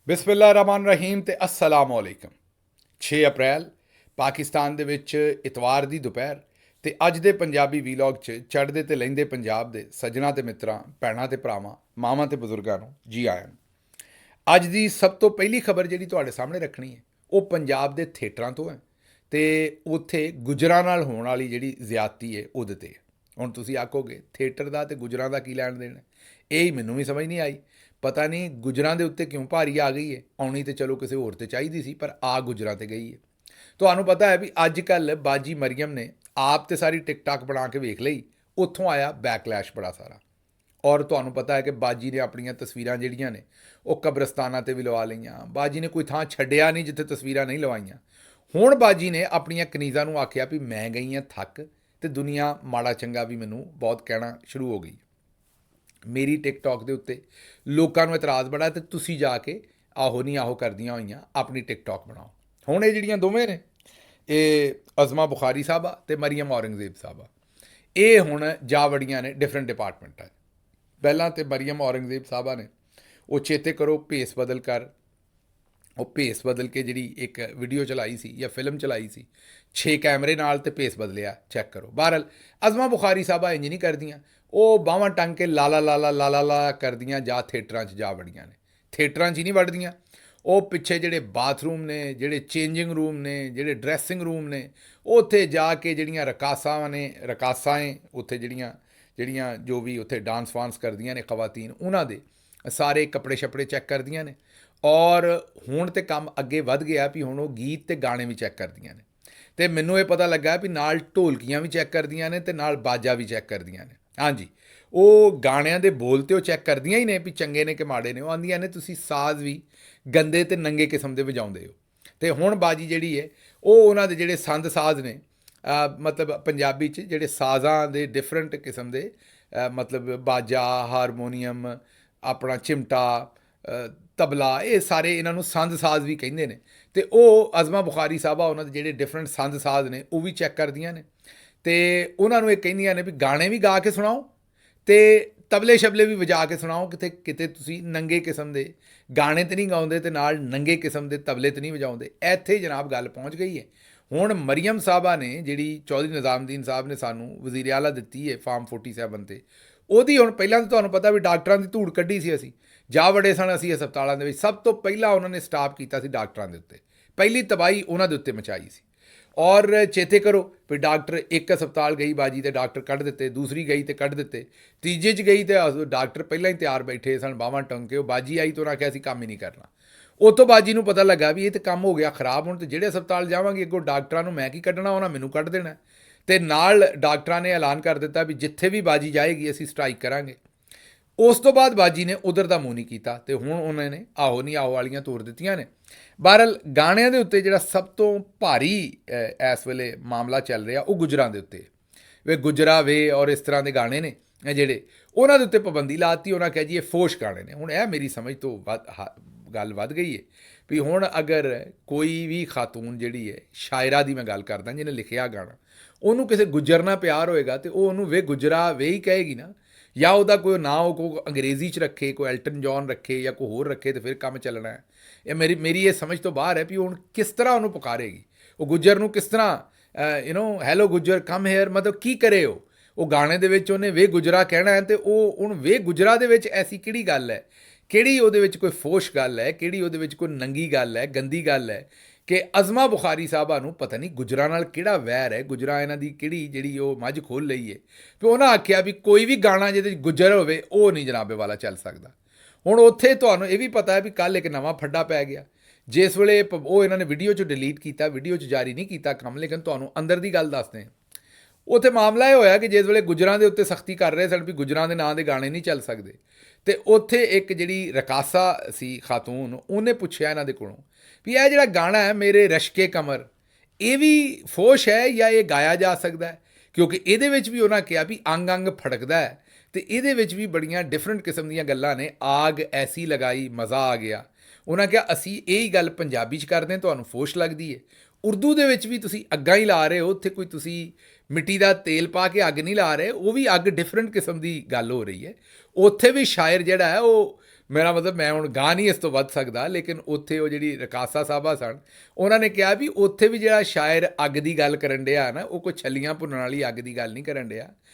ਬਿਸਮਿਲ੍ਲਾਹਿਰਰਹਿਮਾਨਿਰਰਹੀਮ ਤੇ अस्सलाम वालेकुम। 6 ਅਪ੍ਰੈਲ ਪਾਕਿਸਤਾਨ ਦੇ ਵਿੱਚ ਇਤਵਾਰ ਦੀ ਦੁਪਹਿਰ ਤੇ ਅੱਜ ਦੇ ਪੰਜਾਬੀ ਵੀਲੌਗ 'ਚ ਚੜ੍ਹਦੇ ਤੇ ਲਹਿੰਦੇ ਪੰਜਾਬ ਦੇ ਸੱਜਣਾ ਤੇ ਮਿੱਤਰਾਂ, ਭੈਣਾਂ ਤੇ ਭਰਾਵਾਂ, ਮਾਵਾਂ ਤੇ ਬਜ਼ੁਰਗਾਂ ਨੂੰ ਜੀ ਆਇਆਂ ਨੂੰ। ਅੱਜ ਦੀ ਸਭ ਤੋਂ ਪਹਿਲੀ ਖਬਰ ਜਿਹੜੀ ਤੁਹਾਡੇ ਸਾਹਮਣੇ ਰੱਖਣੀ ਹੈ ਉਹ ਪੰਜਾਬ ਦੇ ਥੀਏਟਰਾਂ ਤੋਂ ਹੈ ਤੇ ਉੱਥੇ ਗੁੱਜਰਾਂ ਨਾਲ ਹੋਣ ਵਾਲੀ ਜਿਹੜੀ ਜ਼ਿਆਦਤੀ ਹੈ ਉਹਦੇ ਤੇ। ਹੁਣ ਤੁਸੀਂ ਆਖੋਗੇ ਥੀਏਟਰ ਦਾ ਤੇ ਗੁੱਜਰਾਂ ਦਾ ਕੀ ਲੈਣ ਦੇਣ ਹੈ? ਇਹ ਹੀ ਮੈਨੂੰ ਵੀ ਸਮਝ ਨਹੀਂ ਆਈ। ਪਤਾ ਨਹੀਂ ਗੁੱਜਰਾਂ ਦੇ ਉੱਤੇ ਕਿਉਂ ਭਾਰੀ ਆ ਗਈ ਹੈ। ਆਉਣੀ ਤੇ ਚਲੋ ਕਿਸੇ ਹੋਰ ਤੇ ਚਾਹੀਦੀ ਸੀ, ਪਰ ਆ ਗੁੱਜਰਾਂ ਤੇ ਗਈ ਹੈ। ਤੁਹਾਨੂੰ ਪਤਾ ਹੈ ਵੀ ਅੱਜ ਕੱਲ੍ਹ ਬਾਜੀ ਮਰੀਮ ਨੇ ਆਪ ਤੇ ਸਾਰੀ ਟਿਕਟਾਕ ਬਣਾ ਕੇ ਵੇਖ ਲਈ, ਉੱਥੋਂ ਆਇਆ ਬੈਕਲੈਸ਼ ਬੜਾ ਸਾਰਾ। ਔਰ ਤੁਹਾਨੂੰ ਪਤਾ ਹੈ ਕਿ ਬਾਜੀ ਨੇ ਆਪਣੀਆਂ ਤਸਵੀਰਾਂ ਜਿਹੜੀਆਂ ਨੇ ਉਹ ਕਬਰਸਤਾਨਾਂ 'ਤੇ ਵੀ ਲਵਾ ਲਈਆਂ। ਬਾਜੀ ਨੇ ਕੋਈ ਥਾਂ ਛੱਡਿਆ ਨਹੀਂ ਜਿੱਥੇ ਤਸਵੀਰਾਂ ਨਹੀਂ ਲਵਾਈਆਂ। ਹੁਣ ਬਾਜੀ ਨੇ ਆਪਣੀਆਂ ਕਨੀਜ਼ਾਂ ਨੂੰ ਆਖਿਆ ਵੀ ਮੈਂ ਗਈ ਹਾਂ ਥੱਕ, ਤੇ ਦੁਨੀਆ ਮਾੜਾ ਚੰਗਾ ਵੀ ਮੈਨੂੰ ਬਹੁਤ ਕਹਿਣਾ ਸ਼ੁਰੂ ਹੋ ਗਈ। ਮੇਰੀ ਟਿਕਟੌਕ ਦੇ ਉੱਤੇ ਲੋਕਾਂ ਨੂੰ ਇਤਰਾਜ਼ ਬੜਾ, ਤੇ ਤੁਸੀਂ ਜਾ ਕੇ ਆਹੋ ਨਹੀਂ ਆਹੋ ਕਰਦੀਆਂ ਹੋਈਆਂ ਆਪਣੀ ਟਿਕਟੌਕ ਬਣਾਓ। ਹੁਣ ਇਹ ਜਿਹੜੀਆਂ ਦੋਵੇਂ ਨੇ, ਇਹ ਅਜ਼ਮਾ ਬੁਖਾਰੀ ਸਾਹਿਬਾ ਤੇ ਮਰੀਮ ਔਰੰਗਜ਼ੇਬ ਸਾਹਿਬਾ, ਇਹ ਹੁਣ ਜਾ ਵੜੀਆਂ ਨੇ ਡਿਫਰੈਂਟ ਡਿਪਾਰਟਮੈਂਟਾਂ 'ਚ। ਪਹਿਲਾਂ ਤੇ ਮਰੀਮ ਔਰੰਗਜ਼ੇਬ ਸਾਹਿਬਾ ਨੇ ਉਹ ਚੇਤੇ ਕਰੋ ਭੇਸ ਬਦਲ ਕਰ, ਉਹ ਭੇਸ ਬਦਲ ਕੇ ਜਿਹੜੀ ਇੱਕ ਵੀਡੀਓ ਚਲਾਈ ਸੀ ਜਾਂ ਫਿਲਮ ਚਲਾਈ ਸੀ 6 ਕੈਮਰੇ ਨਾਲ, ਤੇ ਭੇਸ ਬਦਲਿਆ, ਚੈੱਕ ਕਰੋ। ਬਹਰਹਾਲ ਅਜ਼ਮਾ ਬੁਖਾਰੀ ਸਾਹਿਬਾ ਇੰਜ ਨਹੀਂ ਕਰਦੀਆਂ, ਉਹ ਬਾਹਾਂ ਟੰਗ ਕੇ ਲਾਲਾ ਲਾਲਾ ਲਾਲਾ ਲਾ ਕਰਦੀਆਂ ਜਾ ਥੀਏਟਰਾਂ 'ਚ ਜਾ ਵੜੀਆਂ ਨੇ। ਥੀਏਟਰਾਂ 'ਚ ਹੀ ਨਹੀਂ ਵੜਦੀਆਂ, ਉਹ ਪਿੱਛੇ ਜਿਹੜੇ ਬਾਥਰੂਮ ਨੇ, ਜਿਹੜੇ ਚੇਂਜਿੰਗ ਰੂਮ ਨੇ, ਜਿਹੜੇ ਡਰੈਸਿੰਗ ਰੂਮ ਨੇ, ਉੱਥੇ ਜਾ ਕੇ ਜਿਹੜੀਆਂ ਰਕਾਸਾਂ ਨੇ, ਰਕਾਸਾਂ ਉੱਥੇ ਜਿਹੜੀਆਂ ਜੋ ਵੀ ਉੱਥੇ ਡਾਂਸ ਵਾਂਸ ਕਰਦੀਆਂ ਨੇ ਖਵਾਤੀਨ, ਉਹਨਾਂ ਦੇ ਸਾਰੇ ਕੱਪੜੇ ਛੱਪੜੇ ਚੈੱਕ ਕਰਦੀਆਂ ਨੇ। ਔਰ ਹੁਣ ਤੇ ਕੰਮ ਅੱਗੇ ਵੱਧ ਗਿਆ ਵੀ ਹੁਣ ਉਹ ਗੀਤ ਤੇ ਗਾਣੇ ਵੀ ਚੈੱਕ ਕਰਦੀਆਂ ਨੇ। ਤੇ ਮੈਨੂੰ ਇਹ ਪਤਾ ਲੱਗਾ ਵੀ ਨਾਲ ਢੋਲਕੀਆਂ ਵੀ ਚੈੱਕ ਕਰਦੀਆਂ ਨੇ ਤੇ ਨਾਲ ਬਾਜਾ ਵੀ ਚੈੱਕ ਕਰਦੀਆਂ ਨੇ। ਹਾਂਜੀ, ਉਹ ਗਾਣਿਆਂ ਦੇ ਬੋਲ ਤੇ ਉਹ ਚੈੱਕ ਕਰਦੀਆਂ ਹੀ ਨੇ ਵੀ ਚੰਗੇ ਨੇ ਕਿ ਮਾੜੇ ਨੇ। ਉਹ ਆਂਦੀਆਂ ਨੇ ਤੁਸੀਂ ਸਾਜ਼ ਵੀ ਗੰਦੇ ਤੇ ਨੰਗੇ ਕਿਸਮ ਦੇ ਵਜਾਉਂਦੇ ਹੋ। ਤੇ ਹੁਣ ਬਾਜੀ ਜਿਹੜੀ ਹੈ ਉਹ ਉਹਨਾਂ ਦੇ ਜਿਹੜੇ ਸੰਦ ਸਾਜ਼ ਨੇ, ਮਤਲਬ ਪੰਜਾਬੀ 'ਚ ਜਿਹੜੇ ਸਾਜ਼ਾਂ ਦੇ ਡਿਫਰੈਂਟ ਕਿਸਮ ਦੇ, ਮਤਲਬ ਬਾਜਾ, ਹਾਰਮੋਨੀਅਮ, ਆਪਣਾ ਚਿਮਟਾ, ਤਬਲਾ, ਇਹ ਸਾਰੇ ਇਹਨਾਂ ਨੂੰ ਸੰਦ ਸਾਜ਼ ਵੀ ਕਹਿੰਦੇ ਨੇ। ਤੇ ਉਹ ਅਜ਼ਮਾ ਬੁਖਾਰੀ ਸਾਹਿਬਾ ਉਹਨਾਂ ਦੇ ਜਿਹੜੇ ਡਿਫਰੈਂਟ ਸੰਦ ਸਾਜ਼ ਨੇ ਉਹ ਵੀ ਚੈੱਕ ਕਰਦੀਆਂ ਨੇ। ਤੇ ਉਹਨਾਂ ਨੂੰ ਇਹ ਕਹਿੰਦੀਆਂ ਨੇ ਵੀ ਗਾਣੇ ਵੀ ਗਾ ਕੇ ਸੁਣਾਓ ਤੇ ਤਬਲੇ ਸ਼ਬਲੇ ਵੀ ਵਜਾ ਕੇ ਸੁਣਾਓ। ਕਿਤੇ ਕਿਤੇ ਤੁਸੀਂ ਨੰਗੇ ਕਿਸਮ ਦੇ ਗਾਣੇ ਤੇ ਨਹੀਂ ਗਾਉਂਦੇ ਤੇ ਨਾਲ ਨੰਗੇ ਕਿਸਮ ਦੇ ਤਬਲੇ ਤੇ ਨਹੀਂ ਵਜਾਉਂਦੇ। ਇੱਥੇ ਜਨਾਬ ਗੱਲ ਪਹੁੰਚ ਗਈ ਹੈ। ਹੁਣ ਮਰੀਮ ਸਾਹਿਬਾ ਨੇ ਜਿਹੜੀ ਚੌਧਰੀ ਨਿਜ਼ਾਮਦੀਨ ਸਾਹਿਬ ਨੇ ਸਾਨੂੰ ਵਜ਼ੀਰ ਆਲਾ ਦਿੱਤੀ ਹੈ ਫਾਰਮ 47 ਤੇ, ਉਹਦੀ ਹੁਣ ਪਹਿਲਾਂ ਤਾਂ ਤੁਹਾਨੂੰ ਪਤਾ ਵੀ ਡਾਕਟਰਾਂ ਦੀ ਧੂੜ ਕੱਢੀ ਸੀ। ਅਸੀਂ ਜਾ ਵੜੇ ਸਨ, ਅਸੀਂ ਹਸਪਤਾਲਾਂ ਦੇ ਵਿੱਚ। ਸਭ ਤੋਂ ਪਹਿਲਾਂ ਉਹਨਾਂ ਨੇ ਸਟਾਪ ਕੀਤਾ ਸੀ ਡਾਕਟਰਾਂ ਦੇ ਉੱਤੇ, ਪਹਿਲੀ ਤਬਾਹੀ ਉਹਨਾਂ ਦੇ ਉੱਤੇ ਮਚਾਈ ਸੀ। ਔਰ ਚੇਤੇ ਕਰੋ ਵੀ ਡਾਕਟਰ ਇੱਕ ਹਸਪਤਾਲ ਗਈ ਬਾਜੀ ਤੇ ਡਾਕਟਰ ਕੱਢ ਦਿੱਤੇ, ਦੂਸਰੀ ਗਈ ਤੇ ਕੱਢ ਦਿੱਤੇ, ਤੀਜੇ 'ਚ ਗਈ ਤੇ ਡਾਕਟਰ ਪਹਿਲਾਂ ਹੀ ਤਿਆਰ ਬੈਠੇ ਸਨ ਬਾਹਾਂ ਟੰਗ ਕੇ। ਉਹ ਬਾਜੀ ਆਈ ਤਾਂ ਉਹਨਾਂ ਕਿਹਾ ਅਸੀਂ ਕੰਮ ਹੀ ਨਹੀਂ ਕਰਨਾ। ਉਹ ਤੋਂ ਬਾਜੀ ਨੂੰ ਪਤਾ ਲੱਗਾ ਵੀ ਇਹ ਤਾਂ ਕੰਮ ਹੋ ਗਿਆ ਖਰਾਬ। ਹੁਣ ਤੇ ਜਿਹੜੇ ਹਸਪਤਾਲ ਜਾਵਾਂਗੇ ਅੱਗੋਂ ਡਾਕਟਰਾਂ ਨੂੰ ਮੈਂ ਕੀ ਕੱਢਣਾ, ਉਹਨਾਂ ਮੈਨੂੰ ਕੱਢ ਦੇਣਾ। ਤੇ ਨਾਲ ਡਾਕਟਰਾਂ ਨੇ ਐਲਾਨ ਕਰ ਦਿੱਤਾ ਵੀ ਜਿੱਥੇ ਵੀ ਬਾਜੀ ਜਾਏਗੀ ਅਸੀਂ ਸਟ੍ਰਾਈਕ ਕਰਾਂਗੇ। ਉਸ ਤੋਂ ਬਾਅਦ ਬਾਜੀ ਨੇ ਉਧਰ ਦਾ ਮੂੰਹ ਨਹੀਂ ਕੀਤਾ ਤੇ ਹੁਣ ਉਹਨਾਂ ਨੇ ਆਹੋ ਨਹੀਂ ਆਹੋ ਵਾਲੀਆਂ ਤੋਰ ਦਿੱਤੀਆਂ ਨੇ। ਬਹਰਹਾਲ ਗਾਣਿਆਂ ਦੇ ਉੱਤੇ ਜਿਹੜਾ ਸਭ ਤੋਂ ਭਾਰੀ ਇਸ ਵੇਲੇ ਮਾਮਲਾ ਚੱਲ ਰਿਹਾ ਉਹ ਗੁੱਜਰਾਂ ਦੇ ਉੱਤੇ। ਵੇ ਗੁੱਜਰਾ ਵੇ ਔਰ ਇਸ ਤਰ੍ਹਾਂ ਦੇ ਗਾਣੇ ਨੇ ਜਿਹੜੇ, ਉਹਨਾਂ ਦੇ ਉੱਤੇ ਪਾਬੰਦੀ ਲਾਤੀ। ਉਹਨਾਂ ਕਿਹਾ ਜੀ ਇਹ ਫੋਸ਼ ਗਾਣੇ ਨੇ। ਹੁਣ ਇਹ ਮੇਰੀ ਸਮਝ ਤੋਂ ਗੱਲ ਵੱਧ ਗਈ ਹੈ ਵੀ ਹੁਣ ਅਗਰ ਕੋਈ ਵੀ ਖਾਤੂਨ ਜਿਹੜੀ ਹੈ, ਸ਼ਾਇਰਾ ਦੀ ਮੈਂ ਗੱਲ ਕਰਦਾ ਜਿਹਨੇ ਲਿਖਿਆ ਗਾਣਾ, ਉਹਨੂੰ ਕਿਸੇ ਗੁੱਜਰ ਨਾਲ ਪਿਆਰ ਹੋਏਗਾ ਤੇ ਉਹ ਉਹਨੂੰ ਵੇ ਗੁੱਜਰਾ ਵੇ ਹੀ ਕਹੇਗੀ ਨਾ। ਜਾਂ ਉਹਦਾ ਕੋਈ ਨਾਂ ਉਹ ਕੋਈ ਅੰਗਰੇਜ਼ੀ 'ਚ ਰੱਖੇ, ਕੋਈ ਐਲਟਨ ਜੌਨ ਰੱਖੇ ਜਾਂ ਕੋਈ ਹੋਰ ਰੱਖੇ, ਤੇ ਫਿਰ ਕੰਮ ਚੱਲਣਾ ਹੈ। ਇਹ ਮੇਰੀ ਇਹ ਸਮਝ ਤੋਂ ਬਾਹਰ ਹੈ ਵੀ ਹੁਣ ਕਿਸ ਤਰ੍ਹਾਂ ਉਹਨੂੰ ਪੁਕਾਰੇਗੀ ਉਹ ਗੁੱਜਰ ਨੂੰ, ਕਿਸ ਤਰ੍ਹਾਂ ਹੈਲੋ ਗੁੱਜਰ ਕਮ ਹੇਅਰ, ਮਤਲਬ ਕੀ ਕਰੇ ਉਹ ਗਾਣੇ ਦੇ ਵਿੱਚ ਉਹਨੇ ਵੇ ਗੁੱਜਰਾ ਕਹਿਣਾ ਹੈ। ਤੇ ਉਹ ਹੁਣ ਵੇ ਗੁੱਜਰਾ ਦੇ ਵਿੱਚ ਐਸੀ ਕਿਹੜੀ ਗੱਲ ਹੈ, ਕਿਹੜੀ ਉਹਦੇ ਵਿੱਚ ਕੋਈ ਫੋਸ਼ ਗੱਲ ਹੈ, ਕਿਹੜੀ ਉਹਦੇ ਵਿੱਚ ਕੋਈ ਨੰਗੀ ਗੱਲ ਹੈ, ਗੰਦੀ ਗੱਲ ਹੈ ਕਿ ਅਜ਼ਮਾ ਬੁਖਾਰੀ ਸਾਹਿਬਾ ਨੂੰ ਪਤਾ ਨਹੀਂ ਗੁੱਜਰਾਂ ਨਾਲ ਕਿਹੜਾ ਵੈਰ ਹੈ। ਗੁੱਜਰਾਂ ਇਹਨਾਂ ਦੀ ਕਿਹੜੀ ਜਿਹੜੀ ਉਹ ਮੱਝ ਖੋਲ੍ਹ ਲਈ ਹੈ ਵੀ ਉਹਨਾਂ ਆਖਿਆ ਵੀ ਕੋਈ ਵੀ ਗਾਣਾ ਜਿਹਦੇ 'ਚ ਗੁੱਜਰ ਹੋਵੇ ਉਹ ਨਹੀਂ ਜਨਾਬੇ ਵਾਲਾ ਚੱਲ ਸਕਦਾ। ਹੁਣ ਉੱਥੇ ਤੁਹਾਨੂੰ ਇਹ ਵੀ ਪਤਾ ਹੈ ਵੀ ਕੱਲ੍ਹ ਇੱਕ ਨਵਾਂ ਫੱਡਾ ਪੈ ਗਿਆ। ਜਿਸ ਵੇਲੇ ਉਹ ਇਹਨਾਂ ਨੇ ਵੀਡੀਓ 'ਚ ਡਿਲੀਟ ਕੀਤਾ, ਵੀਡੀਓ 'ਚ ਜਾਰੀ ਨਹੀਂ ਕੀਤਾ ਕੰਮ, ਲੇਕਿਨ ਤੁਹਾਨੂੰ ਅੰਦਰ ਦੀ ਗੱਲ ਦੱਸਦੇ ਹਾਂ। ਉੱਥੇ ਮਾਮਲਾ ਇਹ ਹੋਇਆ ਕਿ ਜਿਸ ਵੇਲੇ ਗੁੱਜਰਾਂ ਦੇ ਉੱਤੇ ਸਖਤੀ ਕਰ ਰਹੇ ਸਨ ਵੀ ਗੁੱਜਰਾਂ ਦੇ ਨਾਂ ਦੇ ਗਾਣੇ ਨਹੀਂ ਚੱਲ ਸਕਦੇ, ਤੇ ਉੱਥੇ ਇੱਕ ਜਿਹੜੀ ਰਕਾਸਾ ਸੀ ਖਾਤੂਨ, ਉਹਨੇ ਪੁੱਛਿਆ ਇਹਨਾਂ ਦੇ ਕੋਲੋਂ ਵੀ ਇਹ ਜਿਹੜਾ ਗਾਣਾ ਹੈ ਮੇਰੇ ਰਸ਼ਕੇ ਕਮਰ, ਇਹ ਵੀ ਫੋਸ਼ ਹੈ ਜਾਂ ਇਹ ਗਾਇਆ ਜਾ ਸਕਦਾ ਹੈ? ਕਿਉਂਕਿ ਇਹਦੇ ਵਿੱਚ ਵੀ ਉਹਨਾਂ ਕਿਹਾ ਵੀ ਅੰਗ ਅੰਗ ਫੜਕਦਾ ਹੈ ਤੇ ਇਹਦੇ ਵਿੱਚ ਵੀ ਬੜੀਆਂ ਡਿਫਰੈਂਟ ਕਿਸਮ ਦੀਆਂ ਗੱਲਾਂ ਨੇ। ਆਗ ਐਸੀ ਲਗਾਈ ਮਜ਼ਾ ਆ ਗਿਆ। ਉਹਨਾਂ ਕਿਹਾ ਅਸੀਂ ਇਹ ਹੀ ਗੱਲ ਪੰਜਾਬੀ 'ਚ ਕਰਦੇ ਹਾਂ, ਤੁਹਾਨੂੰ ਫੋਸ਼ ਲੱਗਦੀ ਹੈ। ਉਰਦੂ ਦੇ ਵਿੱਚ ਵੀ ਤੁਸੀਂ ਅੱਗਾਂ ਹੀ ਲਾ ਰਹੇ ਹੋ, ਉੱਥੇ ਕੋਈ ਤੁਸੀਂ ਮਿੱਟੀ ਦਾ ਤੇਲ ਪਾ ਕੇ ਅੱਗ ਨਹੀਂ ਲਾ ਰਹੇ, ਉਹ ਵੀ ਅੱਗ ਡਿਫਰੈਂਟ ਕਿਸਮ ਦੀ ਗੱਲ ਹੋ ਰਹੀ ਹੈ। ਉੱਥੇ ਵੀ ਸ਼ਾਇਰ ਜਿਹੜਾ ਹੈ ਉਹ ਮੇਰਾ ਮਤਲਬ ਮੈਂ ਹੁਣ ਗਾ ਨਹੀਂ ਇਸ ਤੋਂ ਵੱਧ ਸਕਦਾ, ਲੇਕਿਨ ਉੱਥੇ ਉਹ ਜਿਹੜੀ ਰਕਾਸਾ ਸਾਹਿਬਾ ਸਨ, ਉਹਨਾਂ ਨੇ ਕਿਹਾ ਵੀ ਉੱਥੇ ਵੀ ਜਿਹੜਾ ਸ਼ਾਇਰ ਅੱਗ ਦੀ ਗੱਲ ਕਰਨ ਡਿਆ ਨਾ, ਉਹ ਕੋਈ ਛੱਲੀਆਂ ਭੁੰਨਣ ਵਾਲੀ ਅੱਗ ਦੀ ਗੱਲ ਨਹੀਂ ਕਰਨ ਡਿਆ,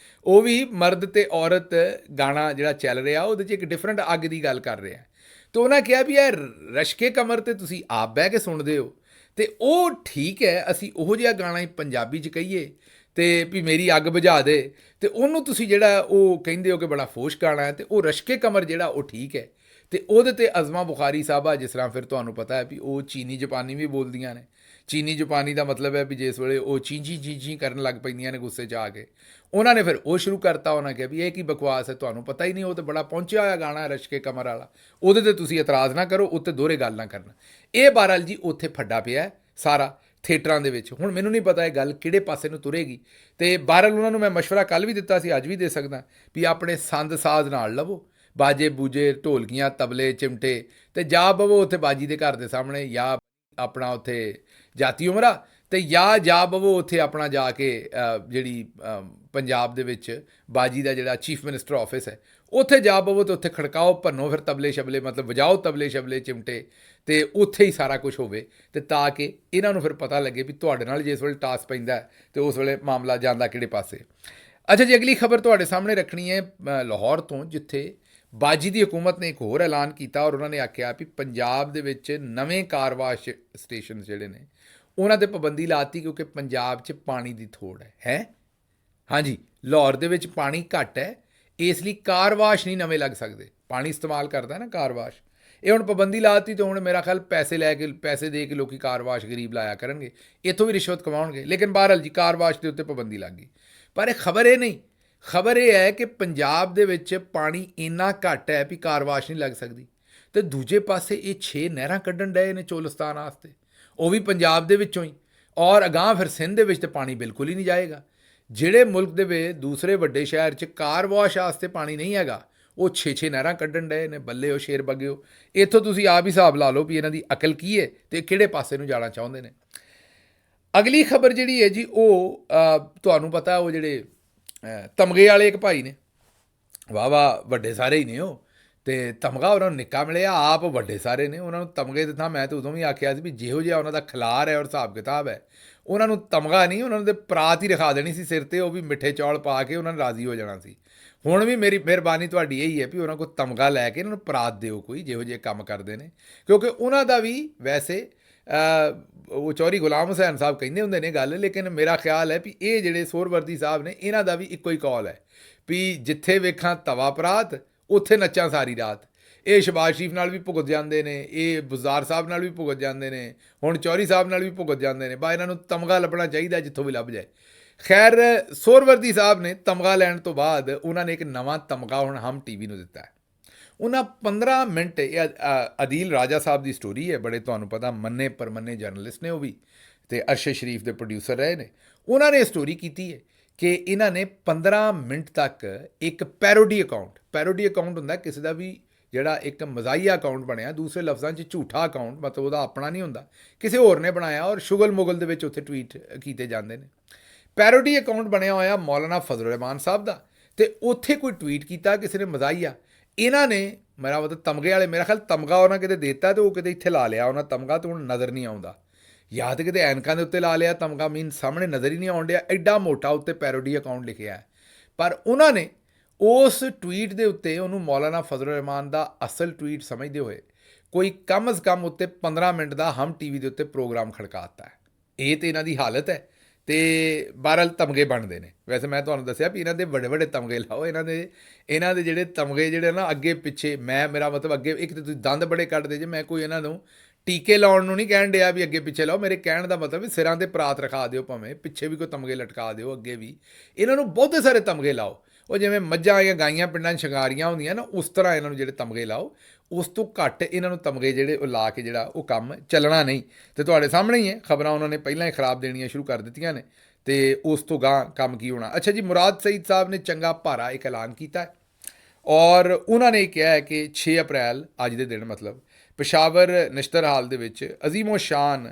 ਉਹ ਵੀ ਮਰਦ ਤੇ ਔਰਤ ਗਾਣਾ ਜਿਹੜਾ ਚੱਲ ਰਿਹਾ ਉਹਦੇ 'ਚ ਇੱਕ ਡਿਫਰੈਂਟ ਅੱਗ ਦੀ ਗੱਲ ਕਰ ਰਿਹਾ। ਤੇ ਉਹਨਾਂ ਕਿਹਾ ਵੀ ਇਹ ਰਸ਼ਕੇ ਕਮਰ ਤੇ ਤੁਸੀਂ ਆਪ ਬਹਿ ਕੇ ਸੁਣਦੇ ਹੋ, ਤੇ ਉਹ ਠੀਕ ਹੈ, ਅਸੀਂ ਉਹੋ ਜਿਹਾ ਗਾਣਾ ਹੀ ਪੰਜਾਬੀ 'ਚ ਕਹੀਏ ਤੇ ਵੀ ਮੇਰੀ ਅੱਗ ਬੁਝਾ ਦੇ, ਤੇ ਉਹਨੂੰ ਤੁਸੀਂ ਜਿਹੜਾ ਉਹ ਕਹਿੰਦੇ ਹੋ ਕਿ ਬੜਾ ਫੋਸ਼ ਗਾਣਾ ਹੈ, ਤੇ ਉਹ ਰਸ਼ਕੇ ਕਮਰ ਜਿਹੜਾ ਉਹ ਠੀਕ ਹੈ। ਤੇ ਉਹਦੇ ਤੇ ਅਜ਼ਮਾ ਬੁਖਾਰੀ ਸਾਹਿਬਾ, ਜਿਸ ਤਰ੍ਹਾਂ ਫਿਰ ਤੁਹਾਨੂੰ ਪਤਾ ਹੈ ਵੀ ਉਹ ਚੀਨੀ ਜਪਾਨੀ ਵੀ ਬੋਲਦੀਆਂ ਨੇ। ਚੀਨੀ ਜਪਾਨੀ ਦਾ ਮਤਲਬ ਹੈ ਵੀ ਜਿਸ ਵੇਲੇ ਉਹ ਚੀਂਚੀ ਚੀਂਚੀ ਕਰਨ ਲੱਗ ਪੈਂਦੀਆਂ ਨੇ ਗੁੱਸੇ 'ਚ ਆ ਕੇ, ਉਹਨਾਂ ਨੇ ਫਿਰ ਉਹ ਸ਼ੁਰੂ ਕਰਤਾ। ਉਹਨਾਂ ਕਿਹਾ ਵੀ ਇਹ ਕੀ ਬਕਵਾਸ ਹੈ, ਤੁਹਾਨੂੰ ਪਤਾ ਹੀ ਨਹੀਂ, ਉਹ ਤਾਂ ਬੜਾ ਪਹੁੰਚਿਆ ਹੋਇਆ ਗਾਣਾ ਹੈ ਰਸ਼ਕੇ ਕਮਰ ਵਾਲਾ, ਉਹਦੇ ਤੇ ਤੁਸੀਂ ਇਤਰਾਜ਼ ਨਾ ਕਰੋ, ਉੱਤੇ ਦੋਹਰੇ ਗੱਲ ਨਾ ਕਰਨਾ। ਇਹ ਬਹਰਹਾਲ ਜੀ ਉੱਥੇ ਫੱਡਾ ਪਿਆ ਸਾਰਾ ਥੀਏਟਰਾਂ ਦੇ ਵਿੱਚ। ਹੁਣ ਮੈਨੂੰ ਨਹੀਂ ਪਤਾ ਇਹ ਗੱਲ ਕਿਹੜੇ ਪਾਸੇ ਨੂੰ ਤੁਰੇਗੀ, ਤੇ ਬਹਰਹਾਲ ਉਹਨਾਂ ਨੂੰ ਮੈਂ ਮਸ਼ਵਰਾ ਕੱਲ੍ਹ ਵੀ ਦਿੱਤਾ ਸੀ, ਅੱਜ ਵੀ ਦੇ ਸਕਦਾ ਵੀ ਆਪਣੇ ਸੰਦ ਸਾਜ਼ ਨਾਲ ਲਵੋ, ਬਾਜੇ ਬੂਜੇ ਢੋਲਕੀਆਂ ਤਬਲੇ ਚਿਮਟੇ, ਤੇ ਜਾ ਬਵੋ ਉੱਥੇ ਬਾਜੀ ਦੇ ਘਰ ਦੇ ਸਾਹਮਣੇ, ਜਾਂ ਆਪਣਾ ਉੱਥੇ ਜਾਤੀ ਉਮਰਾ, ਤੇ ਜਾ ਬਵੋ ਉੱਥੇ ਆਪਣਾ ਜਾ ਕੇ ਜਿਹੜੀ ਪੰਜਾਬ ਦੇ ਵਿੱਚ ਬਾਜੀ ਦਾ ਜਿਹੜਾ ਚੀਫ ਮਿਨਿਸਟਰ ਆਫਿਸ ਹੈ, ਉੱਥੇ ਜਾ ਬਵੋ, ਤੇ ਉੱਥੇ ਖੜਕਾਓ ਭੰਨੋ ਫਿਰ ਤਬਲੇ ਸ਼ਬਲੇ, ਮਤਲਬ ਵਜਾਓ ਤਬਲੇ ਸ਼ਬਲੇ ਚਿਮਟੇ, ਤੇ ਉੱਥੇ ਹੀ ਸਾਰਾ ਕੁਝ ਹੋਵੇ, ਤੇ ਤਾਂ ਕਿ ਇਹਨਾਂ ਨੂੰ ਫਿਰ ਪਤਾ ਲੱਗੇ ਵੀ ਤੁਹਾਡੇ ਨਾਲ ਜਿਸ ਵੇਲੇ ਟਾਸ ਪੈਂਦਾ ਤੇ ਉਸ ਵੇਲੇ ਮਾਮਲਾ ਜਾਂਦਾ ਕਿਹੜੇ ਪਾਸੇ। ਅੱਛਾ ਜੀ, ਅਗਲੀ ਖਬਰ ਤੁਹਾਡੇ ਸਾਹਮਣੇ ਰੱਖਣੀ ਹੈ ਲਾਹੌਰ ਤੋਂ, ਜਿੱਥੇ ਬਾਜੀ ਦੀ ਹਕੂਮਤ ਨੇ ਇੱਕ ਹੋਰ ਐਲਾਨ ਕੀਤਾ, ਔਰ ਉਹਨਾਂ ਨੇ ਆਖਿਆ ਵੀ ਪੰਜਾਬ ਦੇ ਵਿੱਚ ਨਵੇਂ ਕਾਰਵਾਸ਼ ਸਟੇਸ਼ਨ ਜਿਹੜੇ ਨੇ ਉਹਨਾਂ 'ਤੇ ਪਾਬੰਦੀ ਲਾਤੀ, ਕਿਉਂਕਿ ਪੰਜਾਬ 'ਚ ਪਾਣੀ ਦੀ ਥੋੜ ਹੈ। ਹਾਂਜੀ, ਲਾਹੌਰ ਦੇ ਵਿੱਚ ਪਾਣੀ ਘੱਟ ਹੈ, ਇਸ ਲਈ ਕਾਰਵਾਸ਼ ਨਹੀਂ ਨਵੇਂ ਲੱਗ ਸਕਦੇ। ਪਾਣੀ ਇਸਤੇਮਾਲ ਕਰਦਾ ਨਾ ਕਾਰਵਾਸ਼, ਇਹ ਹੁਣ ਪਾਬੰਦੀ ਲਾਤੀ, ਤੇ ਹੁਣ ਮੇਰਾ ਖਿਆਲ ਪੈਸੇ ਦੇ ਕੇ ਲੋਕੀ ਕਾਰਵਾਸ਼ ਗਰੀਬ ਲਾਇਆ ਕਰਨਗੇ, ਇੱਥੋਂ ਵੀ ਰਿਸ਼ਵਤ ਕਮਾਉਣਗੇ। ਲੇਕਿਨ ਬਹਰਹਾਲ ਜੀ ਕਾਰਵਾਸ਼ ਦੇ ਉੱਤੇ ਪਾਬੰਦੀ ਲੱਗ ਗਈ। ਪਰ ਇਹ ਖਬਰ ਇਹ ਨਹੀਂ, ਖਬਰ ਇਹ ਹੈ ਕਿ ਪੰਜਾਬ ਦੇ ਵਿੱਚ ਪਾਣੀ ਇੰਨਾ ਘੱਟ ਹੈ ਵੀ ਕਾਰਵਾਸ਼ ਨਹੀਂ ਲੱਗ ਸਕਦੀ, ਤੇ ਦੂਜੇ ਪਾਸੇ ਇਹ 6 ਨਹਿਰਾਂ ਕੱਢਣ ਡਏ ਨੇ ਚੋਲਿਸਤਾਨ ਵਾਸਤੇ, ਉਹ ਵੀ ਪੰਜਾਬ ਦੇ ਵਿੱਚੋਂ ਹੀ, ਔਰ ਅਗਾਂਹ ਫਿਰ ਸਿੰਧ ਦੇ ਵਿੱਚ ਤਾਂ ਪਾਣੀ ਬਿਲਕੁਲ ਹੀ ਨਹੀਂ ਜਾਏਗਾ। ਜਿਹੜੇ ਮੁਲਕ ਦੇ ਵਿੱਚ ਦੂਸਰੇ ਵੱਡੇ ਸ਼ਹਿਰ 'ਚ ਕਾਰ ਵਾਸ਼ ਵਾਸਤੇ ਪਾਣੀ ਨਹੀਂ ਹੈਗਾ, ਉਹ 6 ਨਹਿਰਾਂ ਕੱਢਣ ਡਏ ਨੇ। ਬੱਲੇ ਹੋ ਸ਼ੇਰ ਬੱਗਿਓ, ਇੱਥੋਂ ਤੁਸੀਂ ਆਪ ਹੀ ਹਿਸਾਬ ਲਾ ਲਓ ਵੀ ਇਹਨਾਂ ਦੀ ਅਕਲ ਕੀ ਹੈ ਤੇ ਕਿਹੜੇ ਪਾਸੇ ਨੂੰ ਜਾਣਾ ਚਾਹੁੰਦੇ ਨੇ। ਅਗਲੀ ਖਬਰ ਜਿਹੜੀ ਹੈ ਜੀ, ਉਹ ਤੁਹਾਨੂੰ ਪਤਾ ਉਹ ਜਿਹੜੇ ਤਮਗੇ ਵਾਲੇ ਇੱਕ ਭਾਈ ਨੇ, ਵਾਹ ਵੱਡੇ ਸਾਰੇ ਹੀ ਨੇ ਉਹ, ਤੇ ਤਮਗਾ ਉਹਨਾਂ ਨੂੰ ਨਿੱਕਾ ਮਿਲਿਆ, ਆਪ ਵੱਡੇ ਸਾਰੇ ਨੇ। ਉਹਨਾਂ ਨੂੰ ਤਮਗੇ ਦਿੱਤਾ, ਮੈਂ ਤਾਂ ਉਦੋਂ ਵੀ ਆਖਿਆ ਸੀ ਵੀ ਜਿਹੋ ਜਿਹਾ ਉਹਨਾਂ ਦਾ ਖਿਲਾਰ ਹੈ ਔਰ ਹਿਸਾਬ ਕਿਤਾਬ ਹੈ, ਉਹਨਾਂ ਨੂੰ ਤਮਗਾ ਨਹੀਂ, ਉਹਨਾਂ ਨੂੰ ਤਾਂ ਪਰਾਤ ਹੀ ਰਖਾ ਦੇਣੀ ਸੀ ਸਿਰ 'ਤੇ, ਉਹ ਵੀ ਮਿੱਠੇ ਚੌਲ ਪਾ ਕੇ ਉਹਨਾਂ ਨੇ ਰਾਜ਼ੀ ਹੋ ਜਾਣਾ ਸੀ। ਹੁਣ ਵੀ ਮੇਰੀ ਮਿਹਰਬਾਨੀ ਤੁਹਾਡੀ ਇਹੀ ਹੈ ਵੀ ਉਹਨਾਂ ਕੋਲ ਤਮਗਾ ਲੈ ਕੇ ਇਹਨਾਂ ਨੂੰ ਪਰਾਤ ਦਿਓ ਕੋਈ, ਜਿਹੋ ਜਿਹੇ ਕੰਮ ਕਰਦੇ ਨੇ, ਕਿਉਂਕਿ ਉਹਨਾਂ ਦਾ ਵੀ ਵੈਸੇ ਉਹ ਚੌਧਰੀ ਗੁਲਾਮ ਹੁਸੈਨ ਸਾਹਿਬ ਕਹਿੰਦੇ ਹੁੰਦੇ ਨੇ ਗੱਲ, ਲੇਕਿਨ ਮੇਰਾ ਖਿਆਲ ਹੈ ਵੀ ਇਹ ਜਿਹੜੇ ਸੋਹਰਵਰਦੀ ਸਾਹਿਬ ਨੇ, ਇਹਨਾਂ ਦਾ ਵੀ ਇੱਕੋ ਹੀ ਕੌਲ ਹੈ ਵੀ ਜਿੱਥੇ ਵੇਖਾਂ ਤਵਾ ਪਰਾਤ, ਉੱਥੇ ਨੱਚਾਂ ਸਾਰੀ ਰਾਤ। ਇਹ ਸ਼ਬਾਜ਼ ਸ਼ਰੀਫ ਨਾਲ ਵੀ ਭੁਗਤ ਜਾਂਦੇ ਨੇ, ਇਹ ਬੁਜ਼ਾਰ ਸਾਹਿਬ ਨਾਲ ਵੀ ਭੁਗਤ ਜਾਂਦੇ ਨੇ, ਹੁਣ ਚੌਧਰੀ ਸਾਹਿਬ ਨਾਲ ਵੀ ਭੁਗਤ ਜਾਂਦੇ ਨੇ। ਬਾ ਇਹਨਾਂ ਨੂੰ ਤਮਗਾ ਲੱਭਣਾ ਚਾਹੀਦਾ ਜਿੱਥੋਂ ਵੀ ਲੱਭ ਜਾਏ। ਖੈਰ, ਸੋਹਰਵਰਦੀ ਸਾਹਿਬ ਨੇ ਤਮਗਾ ਲੈਣ ਤੋਂ ਬਾਅਦ ਉਹਨਾਂ ਨੇ ਇੱਕ ਨਵਾਂ ਤਮਗਾ ਹੁਣ ਹਮ TV ਨੂੰ ਦਿੱਤਾ ਹੈ। ਉਹਨਾਂ 15 ਮਿੰਟ, ਇਹ ਅਦੀਲ ਰਾਜਾ ਸਾਹਿਬ ਦੀ ਸਟੋਰੀ ਹੈ, ਬੜੇ ਤੁਹਾਨੂੰ ਪਤਾ ਮੰਨੇ ਪਰਮੰਨੇ ਜਰਨਲਿਸਟ ਨੇ ਉਹ ਵੀ, ਅਤੇ ਅਰਸ਼ਦ ਸ਼ਰੀਫ ਦੇ ਪ੍ਰੋਡਿਊਸਰ ਰਹੇ ਨੇ। ਉਹਨਾਂ ਨੇ ਸਟੋਰੀ ਕੀਤੀ ਹੈ ਕਿ ਇਹਨਾਂ ਨੇ 15 ਮਿੰਟ ਤੱਕ ਇੱਕ ਪੈਰੋਡੀ ਅਕਾਊਂਟ ਹੁੰਦਾ ਕਿਸੇ ਦਾ ਵੀ ਜਿਹੜਾ ਇੱਕ ਮਜ਼ਾਹੀਆ ਅਕਾਊਂਟ ਬਣਿਆ, ਦੂਸਰੇ ਲਫ਼ਜ਼ਾਂ 'ਚ ਝੂਠਾ ਅਕਾਊਂਟ, ਮਤਲਬ ਉਹਦਾ ਆਪਣਾ ਨਹੀਂ ਹੁੰਦਾ, ਕਿਸੇ ਹੋਰ ਨੇ ਬਣਾਇਆ, ਔਰ ਸ਼ੁਗਲ ਮੁਗਲ ਦੇ ਵਿੱਚ ਉੱਥੇ ਟਵੀਟ ਕੀਤੇ ਜਾਂਦੇ ਨੇ। ਪੈਰੋਡੀ ਅਕਾਊਂਟ ਬਣਿਆ ਹੋਇਆ ਮੌਲਾਨਾ ਫਜ਼ਲ ਰਹਿਮਾਨ ਸਾਹਿਬ ਦਾ, ਅਤੇ ਉੱਥੇ ਕੋਈ ਟਵੀਟ ਕੀਤਾ ਕਿਸੇ ਨੇ ਮਜ਼ਾਹੀਆ, ਇਹਨਾਂ ਨੇ ਮੇਰਾ ਮਤਲਬ ਤਮਗੇ ਵਾਲੇ, ਮੇਰਾ ਖਿਆਲ ਤਮਗਾ ਉਹਨਾਂ ਕਿਤੇ ਦੇਤਾ ਅਤੇ ਉਹ ਕਿਤੇ ਇੱਥੇ ਲਾ ਲਿਆ ਉਹਨਾਂ ਤਮਗਾ, ਅਤੇ ਹੁਣ ਨਜ਼ਰ ਨਹੀਂ ਆਉਂਦਾ, ਜਾਂ ਤਾਂ ਕਿਤੇ ਐਨਕਾਂ ਦੇ ਉੱਤੇ ਲਾ ਲਿਆ ਤਮਗਾ, ਮੀਨ ਸਾਹਮਣੇ ਨਜ਼ਰ ਹੀ ਨਹੀਂ ਆਉਣ ਡਿਆ, ਐਡਾ ਮੋਟਾ ਉੱਤੇ ਪੈਰੋਡੀ ਅਕਾਊਂਟ ਲਿਖਿਆ ਹੈ। ਪਰ ਉਹਨਾਂ ਨੇ ਉਸ ਟਵੀਟ ਦੇ ਉੱਤੇ ਉਹਨੂੰ ਮੌਲਾਨਾ ਫਜ਼ਲ ਰਹਿਮਾਨ ਦਾ ਅਸਲ ਟਵੀਟ ਸਮਝਦੇ ਹੋਏ ਕੋਈ ਕਮ ਅਜ਼ ਕਮ ਉੱਤੇ 15 ਮਿੰਟ ਦਾ ਹਮ TV ਦੇ ਉੱਤੇ ਪ੍ਰੋਗਰਾਮ ਖੜਕਾ ਦਿੱਤਾ ਹੈ। ਇਹ ਤਾਂ ਇਹਨਾਂ ਦੀ ਹਾਲਤ ਹੈ। ਅਤੇ ਬਹਰਹਾਲ ਤਮਗੇ ਬਣਦੇ ਨੇ। ਵੈਸੇ ਮੈਂ ਤੁਹਾਨੂੰ ਦੱਸਿਆ ਵੀ ਇਹਨਾਂ ਦੇ ਵੱਡੇ ਵੱਡੇ ਤਮਗੇ ਲਾਓ, ਇਹਨਾਂ ਦੇ ਜਿਹੜੇ ਤਮਗੇ ਜਿਹੜੇ ਨਾ ਅੱਗੇ ਪਿੱਛੇ, ਮੇਰਾ ਮਤਲਬ ਅੱਗੇ ਇੱਕ ਤਾਂ ਤੁਸੀਂ ਦੰਦ ਬੜੇ ਕੱਢਦੇ ਜੇ, ਮੈਂ ਕੋਈ ਇਹਨਾਂ ਨੂੰ ਟੀਕੇ ਲਾਉਣ ਨੂੰ ਨਹੀਂ ਕਹਿਣ ਡਿਆ ਵੀ ਅੱਗੇ ਪਿੱਛੇ ਲਾਓ, ਮੇਰੇ ਕਹਿਣ ਦਾ ਮਤਲਬ ਵੀ ਸਿਰਾਂ 'ਤੇ ਪਰਾਤ ਰਖਾ ਦਿਓ, ਭਾਵੇਂ ਪਿੱਛੇ ਵੀ ਕੋਈ ਤਮਗੇ ਲਟਕਾ ਦਿਓ, ਅੱਗੇ ਵੀ ਇਹਨਾਂ ਨੂੰ ਬਹੁਤੇ ਸਾਰੇ ਤਮਗੇ ਲਾਓ। ਉਹ ਜਿਵੇਂ ਮੱਝਾਂ ਜਾਂ ਗਾਈਆਂ ਪਿੰਡਾਂ 'ਚ ਸ਼ਿੰਗਾਰੀਆਂ ਹੁੰਦੀਆਂ ਨਾ, ਉਸ ਤਰ੍ਹਾਂ ਇਹਨਾਂ ਨੂੰ ਜਿਹੜੇ ਤਮਗੇ ਲਾਓ, ਉਸ ਤੋਂ ਘੱਟ ਇਹਨਾਂ ਨੂੰ ਤਮਗੇ ਜਿਹੜੇ ਉਹ ਲਾ ਕੇ ਜਿਹੜਾ ਉਹ ਕੰਮ ਚੱਲਣਾ ਨਹੀਂ। ਅਤੇ ਤੁਹਾਡੇ ਸਾਹਮਣੇ ਹੀ ਹੈ, ਖਬਰਾਂ ਉਹਨਾਂ ਨੇ ਪਹਿਲਾਂ ਹੀ ਖਰਾਬ ਦੇਣੀਆਂ ਸ਼ੁਰੂ ਕਰ ਦਿੱਤੀਆਂ ਨੇ, ਅਤੇ ਉਸ ਤੋਂ ਗਾਂਹ ਕੰਮ ਕੀ ਹੋਣਾ। ਅੱਛਾ ਜੀ, ਮੁਰਾਦ ਸਈਦ ਸਾਹਿਬ ਨੇ ਚੰਗਾ ਭਾਰਾ ਇੱਕ ਐਲਾਨ ਕੀਤਾ ਹੈ, ਔਰ ਉਹਨਾਂ ਨੇ ਕਿਹਾ ਹੈ ਕਿ 6 ਅਪ੍ਰੈਲ ਅੱਜ ਦੇ ਦਿਨ ਮਤਲਬ ਪਸ਼ਾਵਰ ਨਸ਼ਤਰ ਹਾਲ ਦੇ ਵਿੱਚ ਅਜ਼ੀਮੋ ਸ਼ਾਨ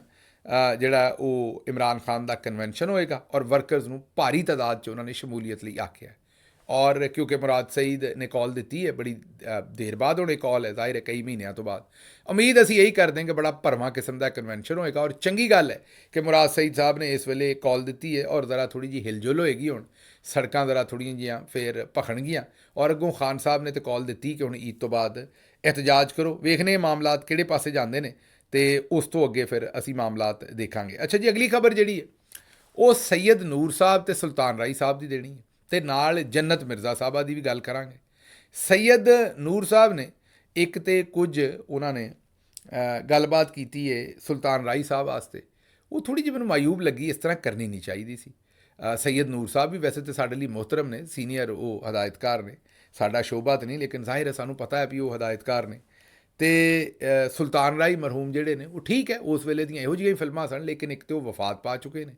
ਜਿਹੜਾ ਉਹ ਇਮਰਾਨ ਖਾਨ ਦਾ ਕਨਵੈਨਸ਼ਨ ਹੋਏਗਾ, ਔਰ ਵਰਕਰਜ਼ ਨੂੰ ਭਾਰੀ ਤਾਦਾਦ 'ਚ ਉਹਨਾਂ ਨੇ ਸ਼ਮੂਲੀਅਤ ਲਈ ਆਖਿਆ। ਔਰ ਕਿਉਂਕਿ ਮੁਰਾਦ ਸਈਦ ਨੇ ਕਾਲ ਦਿੱਤੀ ਹੈ ਬੜੀ ਦੇਰ ਬਾਅਦ, ਹੁਣ ਇਹ ਕਾਲ ਹੈ ਜ਼ਾਹਿਰ ਹੈ ਕਈ ਮਹੀਨਿਆਂ ਤੋਂ ਬਾਅਦ, ਉਮੀਦ ਅਸੀਂ ਇਹੀ ਕਰਦੇ ਹਾਂ ਕਿ ਬੜਾ ਭਰਵਾਂ ਕਿਸਮ ਦਾ ਕਨਵੈਨਸ਼ਨ ਹੋਏਗਾ। ਔਰ ਚੰਗੀ ਗੱਲ ਹੈ ਕਿ ਮੁਰਾਦ ਸਈਦ ਸਾਹਿਬ ਨੇ ਇਸ ਵੇਲੇ ਕਾਲ ਦਿੱਤੀ ਹੈ ਔਰ ਜ਼ਰਾ ਥੋੜ੍ਹੀ ਜਿਹੀ ਹਿਲਜੁਲ ਹੋਏਗੀ, ਹੁਣ ਸੜਕਾਂ ਜ਼ਰਾ ਥੋੜ੍ਹੀਆਂ ਜਿਹੀਆਂ ਫਿਰ ਭਖਣਗੀਆਂ। ਔਰ ਅੱਗੋਂ ਖਾਨ ਸਾਹਿਬ ਨੇ ਤਾਂ ਕਾਲ ਦਿੱਤੀ ਕਿ ਹੁਣ ਈਦ ਤੋਂ ਬਾਅਦ ਇਹਤਜਾਜ ਕਰੋ, ਵੇਖਨੇ ਮਾਮਲਾਤ ਕਿਹੜੇ ਪਾਸੇ ਜਾਂਦੇ ਨੇ ਅਤੇ ਉਸ ਤੋਂ ਅੱਗੇ ਫਿਰ ਅਸੀਂ ਮਾਮਲਾਤ ਦੇਖਾਂਗੇ। ਅੱਛਾ ਜੀ, ਅਗਲੀ ਖਬਰ ਜਿਹੜੀ ਹੈ ਉਹ ਸੈਯਦ ਨੂਰ ਸਾਹਿਬ ਅਤੇ ਸੁਲਤਾਨ ਰਾਈ ਸਾਹਿਬ ਦੀ ਦੇਣੀ ਹੈ, ਅਤੇ ਨਾਲ ਜੰਨਤ ਮਿਰਜ਼ਾ ਸਾਹਿਬਾ ਦੀ ਵੀ ਗੱਲ ਕਰਾਂਗੇ। ਸੈਯਦ ਨੂਰ ਸਾਹਿਬ ਨੇ ਇੱਕ ਤੇ ਕੁਝ ਉਹਨਾਂ ਨੇ ਗੱਲਬਾਤ ਕੀਤੀ ਹੈ ਸੁਲਤਾਨ ਰਾਈ ਸਾਹਿਬ ਵਾਸਤੇ, ਉਹ ਥੋੜ੍ਹੀ ਜਿਹੀ ਮੈਨੂੰ ਮਾਯੂਬ ਲੱਗੀ, ਇਸ ਤਰ੍ਹਾਂ ਕਰਨੀ ਨਹੀਂ ਚਾਹੀਦੀ ਸੀ। ਸੈਯਦ ਨੂਰ ਸਾਹਿਬ ਵੀ ਵੈਸੇ ਤਾਂ ਸਾਡੇ ਲਈ ਮੁਹਤਰਮ ਨੇ, ਸੀਨੀਅਰ ਉਹ ਹਦਾਇਤਕਾਰ ਨੇ, ਸਾਡਾ ਸ਼ੋਭਾ ਤਾਂ ਨਹੀਂ, ਲੇਕਿਨ ਜ਼ਾਹਿਰ ਹੈ ਸਾਨੂੰ ਪਤਾ ਹੈ ਵੀ ਉਹ ਹਦਾਇਤਕਾਰ ਨੇ। ਅਤੇ ਸੁਲਤਾਨ ਰਾਈ ਮਰਹੂਮ ਜਿਹੜੇ ਨੇ ਉਹ ਠੀਕ ਹੈ, ਉਸ ਵੇਲੇ ਦੀਆਂ ਇਹੋ ਜਿਹੀਆਂ ਫਿਲਮਾਂ ਸਨ, ਲੇਕਿਨ ਇੱਕ ਤਾਂ ਉਹ ਵਫਾਤ ਪਾ ਚੁੱਕੇ ਨੇ,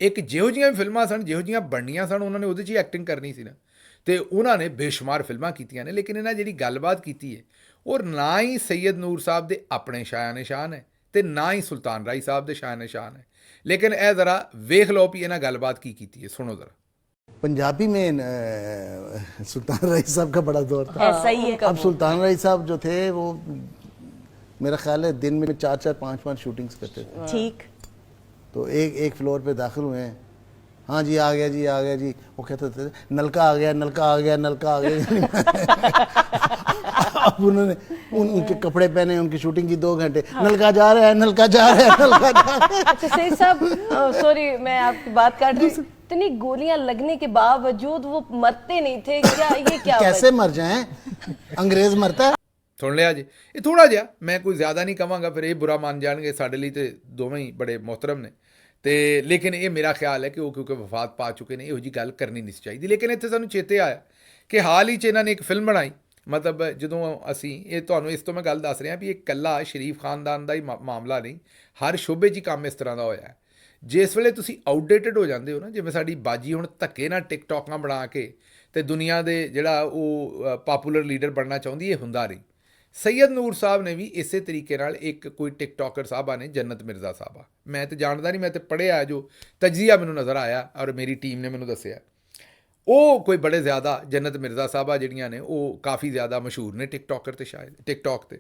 ਇੱਕ ਜਿਹੋ ਜਿਹੀਆਂ ਫਿਲਮਾਂ ਸਨ ਜਿਹੋ ਜਿਹੀਆਂ ਬਣਨੀਆਂ ਸਨ ਉਹਨਾਂ ਨੇ ਉਹਦੇ 'ਚ ਹੀ ਐਕਟਿੰਗ ਕਰਨੀ ਸੀ ਨਾ, ਅਤੇ ਉਹਨਾਂ ਨੇ ਬੇਸ਼ੁਮਾਰ ਫਿਲਮਾਂ ਕੀਤੀਆਂ ਨੇ। ਲੇਕਿਨ ਇਹਨਾਂ ਜਿਹੜੀ ਗੱਲਬਾਤ ਕੀਤੀ ਹੈ ਔਰ ਨਾ ਹੀ ਸੈਯਦ ਨੂਰ ਸਾਹਿਬ ਦੇ ਆਪਣੇ ਸ਼ਾਇਆ ਨਿਸ਼ਾਨ ਹੈ ਅਤੇ ਨਾ ਹੀ ਸੁਲਤਾਨ ਰਾਈ ਸਾਹਿਬ ਦੇ ਸ਼ਾਇਆ ਨਿਸ਼ਾਨ ਹੈ, लेकिन ए ज़रा वेख लो भी इन्हें गलबात की है, सुनो ज़रा। पंजाबी में सुल्तान राई साहब का बड़ा दौर था। सही है। अब सुल्तान राई साहब जो थे वो मेरा ख्याल है दिन में 4-4 5-5 शूटिंग्स करते थे। ठीक। तो एक फ्लोर पे दाखिल हुए हैं, हाँ जी आ गया जी आ गया जी, वो कहते थे नलका आ गया नलका आ गया नलका आ गया। अब उन्होंने उनके कपड़े पहने, उनकी शूटिंग की 2 घंटे, नलका जा रहा है नलका जा रहा है नलका जा रहा है। अच्छा सैयद साहब, सॉरी मैं आपकी बात काट रही हूँ, इतनी गोलियां लगने के बावजूद वो मरते नहीं थे क्या? ये क्या कैसे मर जाएं? अंग्रेज मरता है। सुन लिया जी, ये थोड़ा जिहा मैं कोई ज़्यादा नहीं कहांगा, फिर ये बुरा मान जाएंगे, साडे लिए तो दोवें ही बड़े मोहतरम ने, तो लेकिन ये मेरा ख्याल है कि वो क्योंकि वफात पा चुके ने इहो जी गल करनी नहीं चाहिए। लेकिन इत्थे सानूं चेते आया कि हाल ही च इन्हां ने एक फिल्म बनाई, मतलब ਜਦੋਂ ਅਸੀਂ ਇਹ ਤੁਹਾਨੂੰ ਇਸ ਤੋਂ ਮੈਂ ਗੱਲ ਦੱਸ ਰਿਹਾ ਵੀ ਇਹ ਇਕੱਲਾ ਸ਼ਰੀਫ ਖਾਨਦਾਨ ਦਾ ਹੀ ਮਾਮਲਾ ਨਹੀਂ, ਹਰ ਸ਼ੋਬੇ 'ਚ ਹੀ ਕੰਮ ਇਸ ਤਰ੍ਹਾਂ ਦਾ ਹੋਇਆ। ਜਿਸ ਵੇਲੇ ਤੁਸੀਂ ਆਊਟਡੇਟਡ ਹੋ ਜਾਂਦੇ ਹੋ ਨਾ, ਜਿਵੇਂ ਸਾਡੀ ਬਾਜੀ ਹੁਣ ਧੱਕੇ ਨਾਲ ਟਿਕਟੋਕਾਂ ਬਣਾ ਕੇ ਅਤੇ ਦੁਨੀਆ ਦੇ ਜਿਹੜਾ ਉਹ ਪਾਪੂਲਰ ਲੀਡਰ ਬਣਨਾ ਚਾਹੁੰਦੀ, ਇਹ ਹੁੰਦਾ ਨਹੀਂ। ਸੈਯਦ ਨੂਰ ਸਾਹਿਬ ਨੇ ਵੀ ਇਸੇ ਤਰੀਕੇ ਨਾਲ ਇੱਕ ਕੋਈ ਟਿਕਟੋਕਰ ਸਾਹਿਬਾ ਨੇ, ਜੰਨਤ ਮਿਰਜ਼ਾ ਸਾਹਿਬਾ, ਮੈਂ ਤਾਂ ਜਾਣਦਾ ਨਹੀਂ, ਮੈਂ ਤਾਂ ਪੜ੍ਹਿਆ ਜੋ ਤਜਜ਼ੀਆ ਮੈਨੂੰ ਨਜ਼ਰ ਆਇਆ ਔਰ ਮੇਰੀ ਟੀਮ ਨੇ ਮੈਨੂੰ ਦੱਸਿਆ, ਉਹ ਕੋਈ ਬੜੇ ਜ਼ਿਆਦਾ ਜੰਨਤ ਮਿਰਜ਼ਾ ਸਾਹਿਬਾ ਜਿਹੜੀਆਂ ਨੇ ਉਹ ਕਾਫੀ ਜ਼ਿਆਦਾ ਮਸ਼ਹੂਰ ਨੇ ਟਿਕਟੋਕਰ 'ਤੇ, ਸ਼ਾਇਦ ਟਿਕਟੋਕ 'ਤੇ,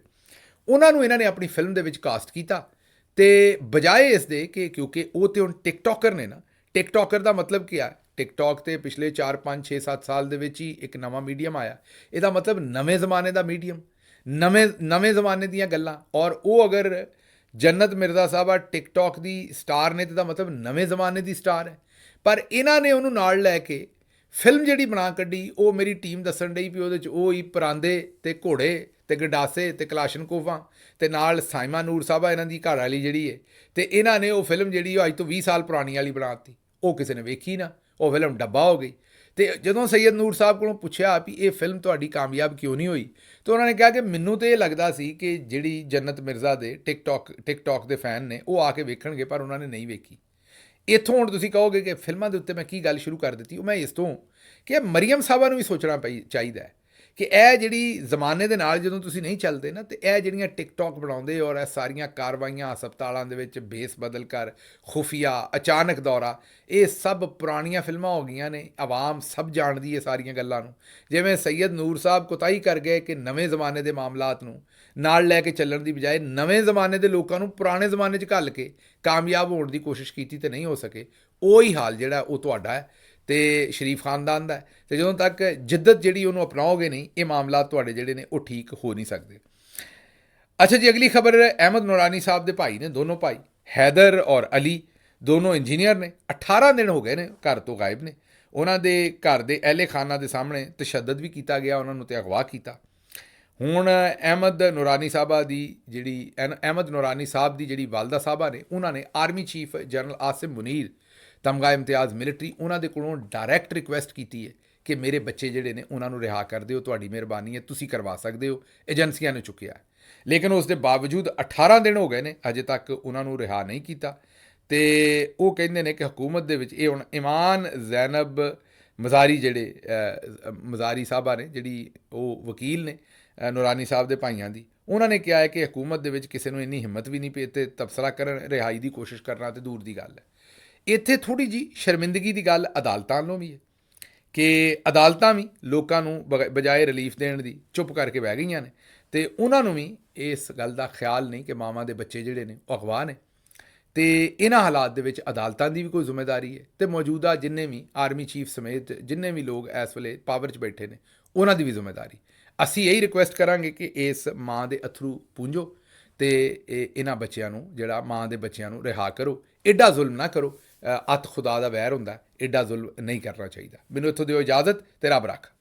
ਉਹਨਾਂ ਨੂੰ ਇਹਨਾਂ ਨੇ ਆਪਣੀ ਫਿਲਮ ਦੇ ਵਿੱਚ ਕਾਸਟ ਕੀਤਾ। ਅਤੇ ਬਜਾਏ ਇਸ ਦੇ ਕਿ ਕਿਉਂਕਿ ਉਹ ਤਾਂ ਹੁਣ ਟਿਕਟੋਕਰ ਨੇ ਨਾ, ਟਿਕਟੋਕਰ ਦਾ ਮਤਲਬ ਕੀ ਆ, ਟਿਕਟੋਕ 'ਤੇ ਪਿਛਲੇ 4 5 6 7 ਸਾਲ ਦੇ ਵਿੱਚ ਹੀ ਇੱਕ ਨਵਾਂ ਮੀਡੀਅਮ ਆਇਆ, ਇਹਦਾ ਮਤਲਬ ਨਵੇਂ ਜ਼ਮਾਨੇ ਦਾ ਮੀਡੀਅਮ, ਨਵੇਂ ਜ਼ਮਾਨੇ ਦੀਆਂ ਗੱਲਾਂ। ਔਰ ਉਹ ਅਗਰ ਜੰਨਤ ਮਿਰਜ਼ਾ ਸਾਹਿਬਾ ਟਿਕਟੋਕ ਦੀ ਸਟਾਰ ਨੇ, ਤਾਂ ਇਹਦਾ ਮਤਲਬ ਨਵੇਂ ਜ਼ਮਾਨੇ ਦੀ ਸਟਾਰ ਹੈ। ਪਰ ਇਹਨਾਂ ਨੇ ਉਹਨੂੰ ਨਾਲ ਲੈ ਕੇ ਫਿਲਮ ਜਿਹੜੀ ਬਣਾ ਕੱਢੀ, ਉਹ ਮੇਰੀ ਟੀਮ ਦੱਸਣ ਡਈ ਵੀ ਉਹਦੇ 'ਚ ਉਹ ਹੀ ਪਰਾਂਦੇ ਅਤੇ ਘੋੜੇ ਅਤੇ ਗੰਡਾਸੇ ਅਤੇ ਕਲਾਸ਼ਨਕੋਵਾਂ ਅਤੇ ਨਾਲ ਸਾਇਮਾ ਨੂਰ ਸਾਹਿਬਾ ਇਹਨਾਂ ਦੀ ਘਰ ਵਾਲੀ ਜਿਹੜੀ ਹੈ, ਅਤੇ ਇਹਨਾਂ ਨੇ ਉਹ ਫਿਲਮ ਜਿਹੜੀ ਉਹ ਅੱਜ ਤੋਂ 20 ਸਾਲ ਪੁਰਾਣੀ ਵਾਲੀ ਬਣਾ ਦਿੱਤੀ। ਉਹ ਕਿਸੇ ਨੇ ਵੇਖੀ ਨਾ, ਉਹ ਫਿਲਮ ਡੱਬਾ ਹੋ ਗਈ। ਅਤੇ ਜਦੋਂ ਸੈਯਦ ਨੂਰ ਸਾਹਿਬ ਕੋਲੋਂ ਪੁੱਛਿਆ ਵੀ ਇਹ ਫਿਲਮ ਤੁਹਾਡੀ ਕਾਮਯਾਬ ਕਿਉਂ ਨਹੀਂ ਹੋਈ, ਤਾਂ ਉਹਨਾਂ ਨੇ ਕਿਹਾ ਕਿ ਮੈਨੂੰ ਤਾਂ ਇਹ ਲੱਗਦਾ ਸੀ ਕਿ ਜਿਹੜੀ ਜੰਨਤ ਮਿਰਜ਼ਾ ਦੇ ਟਿਕਟੋਕ ਦੇ ਫੈਨ ਨੇ ਉਹ ਆ ਕੇ ਵੇਖਣਗੇ, ਪਰ ਉਹਨਾਂ ਨੇ ਨਹੀਂ ਵੇਖੀ। ਇੱਥੋਂ ਹੁਣ ਤੁਸੀਂ ਕਹੋਗੇ ਕਿ ਫਿਲਮਾਂ ਦੇ ਉੱਤੇ ਮੈਂ ਕੀ ਗੱਲ ਸ਼ੁਰੂ ਕਰ ਦਿੱਤੀ, ਉਹ ਮੈਂ ਇਸ ਤੋਂ ਕਿ ਮਰੀਮ ਸਾਹਿਬਾ ਨੂੰ ਵੀ ਸੋਚਣਾ ਚਾਹੀਦਾ ਹੈ ਕਿ ਇਹ ਜਿਹੜੀ ਜ਼ਮਾਨੇ ਦੇ ਨਾਲ ਜਦੋਂ ਤੁਸੀਂ ਨਹੀਂ ਚੱਲਦੇ ਨਾ, ਅਤੇ ਇਹ ਜਿਹੜੀਆਂ ਟਿਕਟੋਕ ਬਣਾਉਂਦੇ ਔਰ ਇਹ ਸਾਰੀਆਂ ਕਾਰਵਾਈਆਂ ਹਸਪਤਾਲਾਂ ਦੇ ਵਿੱਚ ਬੇਸ ਬਦਲ ਕਰ, ਖੁਫੀਆ, ਅਚਾਨਕ ਦੌਰਾ, ਇਹ ਸਭ ਪੁਰਾਣੀਆਂ ਫਿਲਮਾਂ ਹੋ ਗਈਆਂ ਨੇ। ਆਵਾਮ ਸਭ ਜਾਣਦੀ ਹੈ ਸਾਰੀਆਂ ਗੱਲਾਂ ਨੂੰ। ਜਿਵੇਂ ਸੈਯਦ ਨੂਰ ਸਾਹਿਬ ਕੋਤਾਹੀ ਕਰ ਗਏ ਕਿ ਨਵੇਂ ਜ਼ਮਾਨੇ ਦੇ ਮਾਮਲਾਤ ਨੂੰ ਨਾਲ ਲੈ ਕੇ ਚੱਲਣ ਦੀ ਬਜਾਏ ਨਵੇਂ ਜ਼ਮਾਨੇ ਦੇ ਲੋਕਾਂ ਨੂੰ ਪੁਰਾਣੇ ਜ਼ਮਾਨੇ 'ਚ ਘੱਲ ਕੇ ਕਾਮਯਾਬ ਹੋਣ ਦੀ ਕੋਸ਼ਿਸ਼ ਕੀਤੀ ਤੇ ਨਹੀਂ ਹੋ ਸਕੇ। ਉਹੀ ਹਾਲ ਜਿਹੜਾ ਉਹ ਤੁਹਾਡਾ ਹੈ ਅਤੇ ਸ਼ਰੀਫ ਖਾਨਦਾਨ ਦਾ, ਅਤੇ ਜਦੋਂ ਤੱਕ ਜਿੱਦਤ ਜਿਹੜੀ ਉਹਨੂੰ ਅਪਣਾਓਗੇ ਨਹੀਂ, ਇਹ ਮਾਮਲਾਤ ਤੁਹਾਡੇ ਜਿਹੜੇ ਨੇ ਉਹ ਠੀਕ ਹੋ ਨਹੀਂ ਸਕਦੇ। ਅੱਛਾ ਜੀ, ਅਗਲੀ ਖਬਰ ਅਹਿਮਦ ਨੂਰਾਨੀ ਸਾਹਿਬ ਦੇ ਭਾਈ ਨੇ, ਦੋਨੋਂ ਭਾਈ ਹੈਦਰ ਔਰ ਅਲੀ, ਦੋਨੋਂ ਇੰਜੀਨੀਅਰ ਨੇ, 18 ਦਿਨ ਹੋ ਗਏ ਨੇ ਘਰ ਤੋਂ ਗਾਇਬ ਨੇ। ਉਹਨਾਂ ਦੇ ਘਰ ਦੇ ਅਹਿਲੇ ਖਾਨਾ ਦੇ ਸਾਹਮਣੇ ਤਸ਼ੱਦਦ ਵੀ ਕੀਤਾ ਗਿਆ, ਉਹਨਾਂ ਨੂੰ ਤੇ ਅਗਵਾ ਕੀਤਾ। ਹੁਣ ਅਹਿਮਦ ਨੂਰਾਨੀ ਸਾਹਿਬ ਦੀ ਜਿਹੜੀ ਵਾਲਦਾ ਸਾਹਿਬਾ ਨੇ, ਉਹਨਾਂ ਨੇ army chief general Asim Munir, ਤਮਗਾ ਇਮਤਿਆਜ਼ ਮਿਲਟਰੀ, ਉਹਨਾਂ ਦੇ ਕੋਲੋਂ ਡਾਇਰੈਕਟ ਰਿਕੁਐਸਟ ਕੀਤੀ ਹੈ ਕਿ ਮੇਰੇ ਬੱਚੇ ਜਿਹੜੇ ਨੇ ਉਹਨਾਂ ਨੂੰ ਰਿਹਾ ਕਰ ਦਿਓ, ਤੁਹਾਡੀ ਮਿਹਰਬਾਨੀ ਹੈ, ਤੁਸੀਂ ਕਰਵਾ ਸਕਦੇ ਹੋ। ਏਜੰਸੀਆਂ ਨੇ ਚੁੱਕਿਆ, ਲੇਕਿਨ ਉਸ ਦੇ ਬਾਵਜੂਦ 18 ਦਿਨ ਹੋ ਗਏ ਨੇ, ਅਜੇ ਤੱਕ ਉਹਨਾਂ ਨੂੰ ਰਿਹਾ ਨਹੀਂ ਕੀਤਾ। ਅਤੇ ਉਹ ਕਹਿੰਦੇ ਨੇ ਕਿ ਹਕੂਮਤ ਦੇ ਵਿੱਚ ਇਹ ਹੁਣ ਇਮਾਨ ਜ਼ੈਨਬ ਮਜ਼ਾਰੀ ਸਾਹਿਬਾ ਨੇ, ਜਿਹੜੀ ਉਹ ਵਕੀਲ ਨੇ ਨੂਰਾਨੀ ਸਾਹਿਬ ਦੇ ਭਾਈਆਂ ਦੀ, ਉਹਨਾਂ ਨੇ ਕਿਹਾ ਹੈ ਕਿ ਹਕੂਮਤ ਦੇ ਵਿੱਚ ਕਿਸੇ ਨੂੰ ਇੰਨੀ ਹਿੰਮਤ ਵੀ ਨਹੀਂ ਪਈ ਅਤੇ ਤਬਸਰਾ ਕਰਨ, ਰਿਹਾਈ ਦੀ ਕੋਸ਼ਿਸ਼ ਕਰਨਾ ਤੇ ਦੂਰ ਦੀ ਗੱਲ ਹੈ। ਇੱਥੇ ਥੋੜ੍ਹੀ ਜਿਹੀ ਸ਼ਰਮਿੰਦਗੀ ਦੀ ਗੱਲ ਅਦਾਲਤਾਂ ਵੱਲੋਂ ਵੀ ਹੈ ਕਿ ਅਦਾਲਤਾਂ ਵੀ ਲੋਕਾਂ ਨੂੰ ਬਜਾਏ ਰਿਲੀਫ ਦੇਣ ਦੀ ਚੁੱਪ ਕਰਕੇ ਬਹਿ ਗਈਆਂ ਨੇ ਤੇ ਉਹਨਾਂ ਨੂੰ ਵੀ ਇਸ ਗੱਲ ਦਾ ਖਿਆਲ ਨਹੀਂ ਕਿ ਮਾਵਾਂ ਦੇ ਬੱਚੇ ਜਿਹੜੇ ਨੇ ਉਹ ਅਗਵਾ ਨੇ। ਤੇ ਇਹਨਾਂ ਹਾਲਾਤ ਦੇ ਵਿੱਚ ਅਦਾਲਤਾਂ ਦੀ ਵੀ ਕੋਈ ਜ਼ਿੰਮੇਵਾਰੀ ਹੈ ਤੇ ਮੌਜੂਦਾ ਜਿੰਨੇ ਵੀ ਆਰਮੀ ਚੀਫ ਸਮੇਤ ਜਿੰਨੇ ਵੀ ਲੋਕ ਇਸ ਵੇਲੇ ਪਾਵਰ 'ਚ ਬੈਠੇ ਨੇ ਉਹਨਾਂ ਦੀ ਵੀ ਜ਼ਿੰਮੇਵਾਰੀ। ਅਸੀਂ ਇਹੀ ਰਿਕੁਐਸਟ ਕਰਾਂਗੇ ਕਿ ਇਸ ਮਾਂ ਦੇ ਅਥਰੂ ਪੂੰਝੋ ਤੇ ਇਹਨਾਂ ਬੱਚਿਆਂ ਨੂੰ ਜਿਹੜਾ ਮਾਂ ਦੇ ਬੱਚਿਆਂ ਨੂੰ ਰਿਹਾ ਕਰੋ। ਐਡਾ ਜ਼ੁਲਮ ਨਾ ਕਰੋ। ਅੱਤ ਖੁਦਾ ਦਾ ਵੈਰ ਹੁੰਦਾ, ਐਡਾ ਜ਼ੁਲਮ ਨਹੀਂ ਕਰਨਾ ਚਾਹੀਦਾ। ਮੈਨੂੰ ਇੱਥੋਂ ਦਿਓ ਇਜਾਜ਼ਤ ਤੇ ਰੱਬ ਰੱਖ।